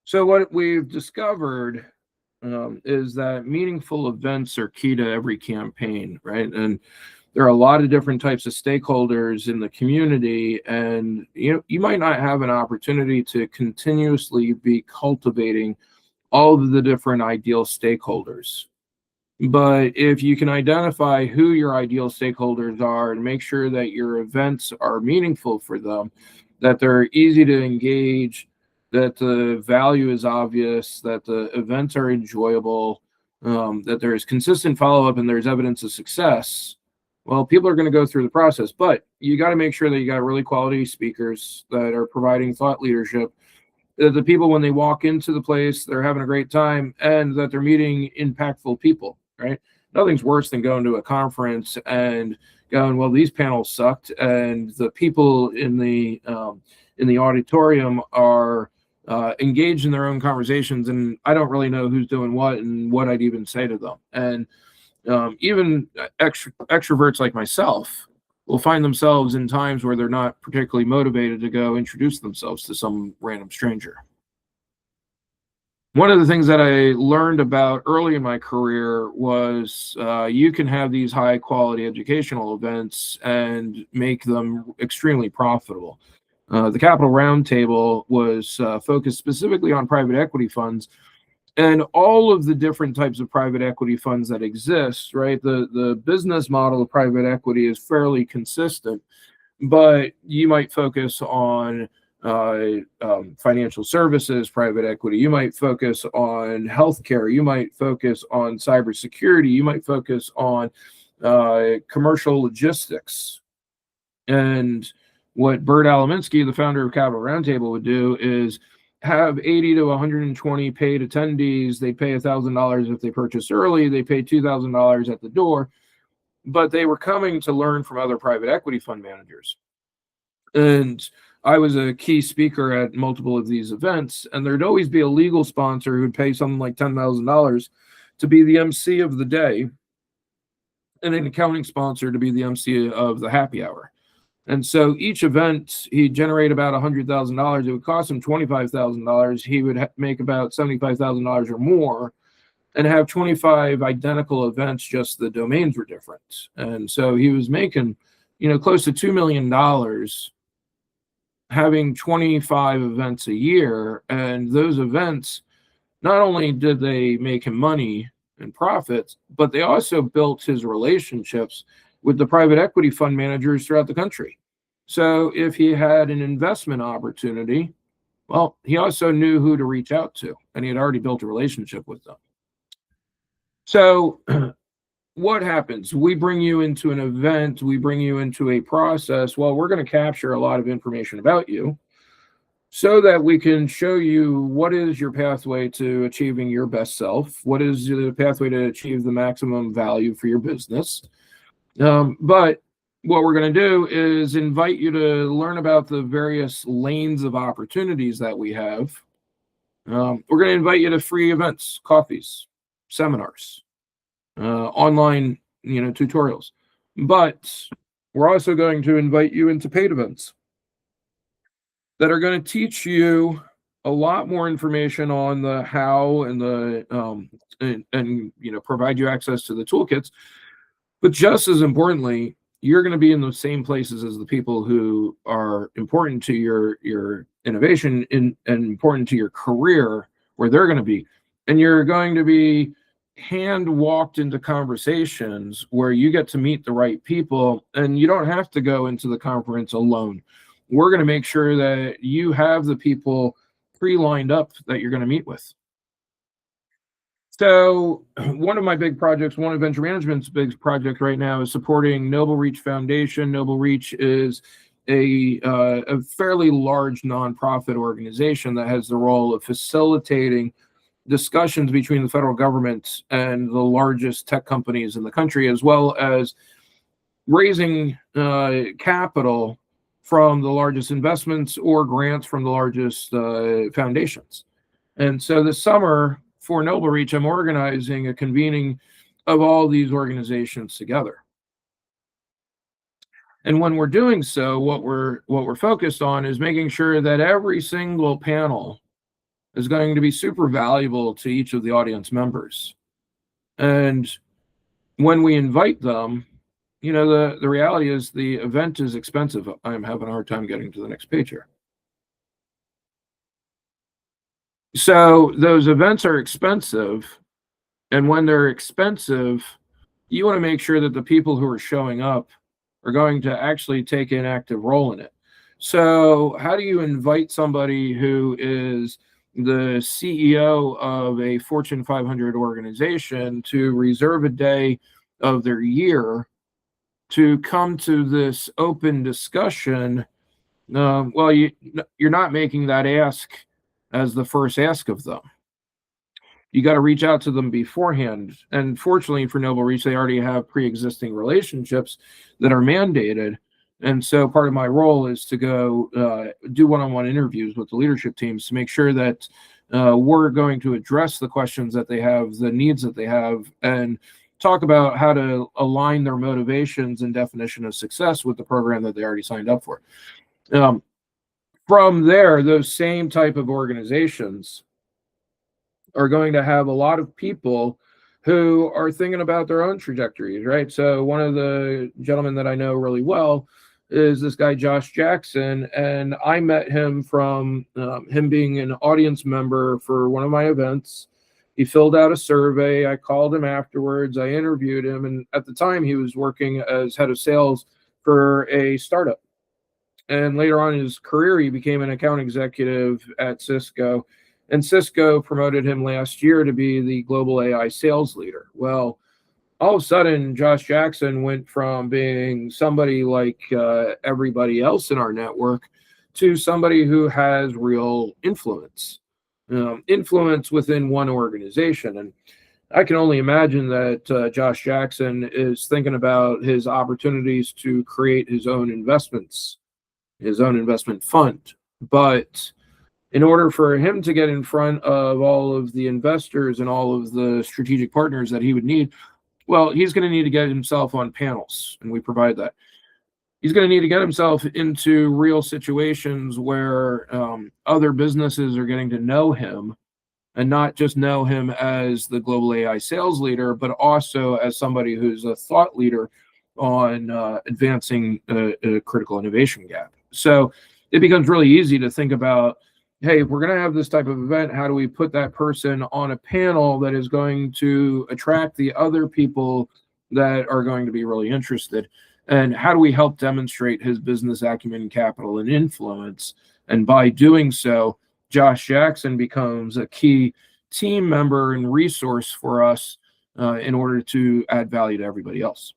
So what we've discovered is that meaningful events are key to every campaign, right? And there are a lot of different types of stakeholders in the community, and you might not have an opportunity to continuously be cultivating all of the different ideal stakeholders. But if you can identify who your ideal stakeholders are and make sure that your events are meaningful for them, that they're easy to engage, that the value is obvious, that the events are enjoyable, that there is consistent follow up and there's evidence of success, well, people are going to go through the process. But you got to make sure that you got really quality speakers that are providing thought leadership, that the people, when they walk into the place, they're having a great time, and that they're meeting impactful people, right? Nothing's worse than going to a conference and going, well, these panels sucked, and the people in the auditorium are engaged in their own conversations, and I don't really know who's doing what and what I'd even say to them. And even extroverts like myself will find themselves in times where they're not particularly motivated to go introduce themselves to some random stranger. One of the things that I learned about early in my career was you can have these high quality educational events and make them extremely profitable. The Capital Roundtable was focused specifically on private equity funds, and all of the different types of private equity funds that exist, right? The business model of private equity is fairly consistent, but you might focus on financial services, private equity. You might focus on healthcare. You might focus on cybersecurity. You might focus on commercial logistics. And what Bert Alaminsky, the founder of Capital Roundtable, would do is have 80 to 120 paid attendees. They pay $1,000 if they purchase early. They pay $2,000 at the door, but they were coming to learn from other private equity fund managers. And I was a key speaker at multiple of these events, and there'd always be a legal sponsor who'd pay something like $10,000 to be the MC of the day, and an accounting sponsor to be the MC of the happy hour. And so each event, he'd generate about $100,000. It would cost him $25,000. He would make about $75,000 or more, and have 25 identical events, just the domains were different. And so he was making, close to $2 million having 25 events a year. And those events, not only did they make him money and profits, but they also built his relationships with the private equity fund managers throughout the country. So if he had an investment opportunity, well, he also knew who to reach out to, and he had already built a relationship with them. So what happens? We bring you into an event, we bring you into a process. Well, we're going to capture a lot of information about you so that we can show you what is your pathway to achieving your best self, what is the pathway to achieve the maximum value for your business. But what we're going to do is invite you to learn about the various lanes of opportunities that we have. We're going to invite you to free events, coffees, seminars, online, tutorials. But we're also going to invite you into paid events that are going to teach you a lot more information on the how and the and provide you access to the toolkits. But just as importantly, you're going to be in the same places as the people who are important to your innovation and important to your career, where they're going to be. And you're going to be hand walked into conversations where you get to meet the right people, and you don't have to go into the conference alone. We're going to make sure that you have the people pre-lined up that you're going to meet with. So one of my big projects, one of Venture Management's big project right now, is supporting Noble Reach Foundation. Noble Reach is a fairly large nonprofit organization that has the role of facilitating discussions between the federal government and the largest tech companies in the country, as well as raising capital from the largest investments or grants from the largest foundations. And so this summer for Noble Reach, I'm organizing a convening of all these organizations together. And when we're doing so, what we're focused on is making sure that every single panel is going to be super valuable to each of the audience members. And when we invite them, the reality is the event is expensive. I'm having a hard time getting to the next page here. So those events are expensive. And when they're expensive, you want to make sure that the people who are showing up are going to actually take an active role in it. So how do you invite somebody who is the CEO of a Fortune 500 organization to reserve a day of their year to come to this open discussion? Well, you're not making that ask as the first ask of them. You got to reach out to them beforehand. And fortunately for Noble Reach, they already have pre-existing relationships that are mandated. And so part of my role is to go do one-on-one interviews with the leadership teams to make sure that we're going to address the questions that they have, the needs that they have, and talk about how to align their motivations and definition of success with the program that they already signed up for. From there, those same type of organizations are going to have a lot of people who are thinking about their own trajectories, right? So one of the gentlemen that I know really well is this guy, Josh Jackson, and I met him from him being an audience member for one of my events. He filled out a survey. I called him afterwards. I interviewed him. And at the time, he was working as head of sales for a startup. And later on in his career, he became an account executive at Cisco. And Cisco promoted him last year to be the global AI sales leader. Well, all of a sudden, Josh Jackson went from being somebody like everybody else in our network to somebody who has real influence within one organization. And I can only imagine that Josh Jackson is thinking about his opportunities to create his own investments, his own investment fund. But in order for him to get in front of all of the investors and all of the strategic partners that he would need, well, he's going to need to get himself on panels, and we provide that. He's going to need to get himself into real situations where other businesses are getting to know him, and not just know him as the global AI sales leader, but also as somebody who's a thought leader on advancing a critical innovation gap. So it becomes really easy to think about, hey, if we're going to have this type of event, how do we put that person on a panel that is going to attract the other people that are going to be really interested? And how do we help demonstrate his business acumen, capital, and influence? And by doing so, Josh Jackson becomes a key team member and resource for us in order to add value to everybody else.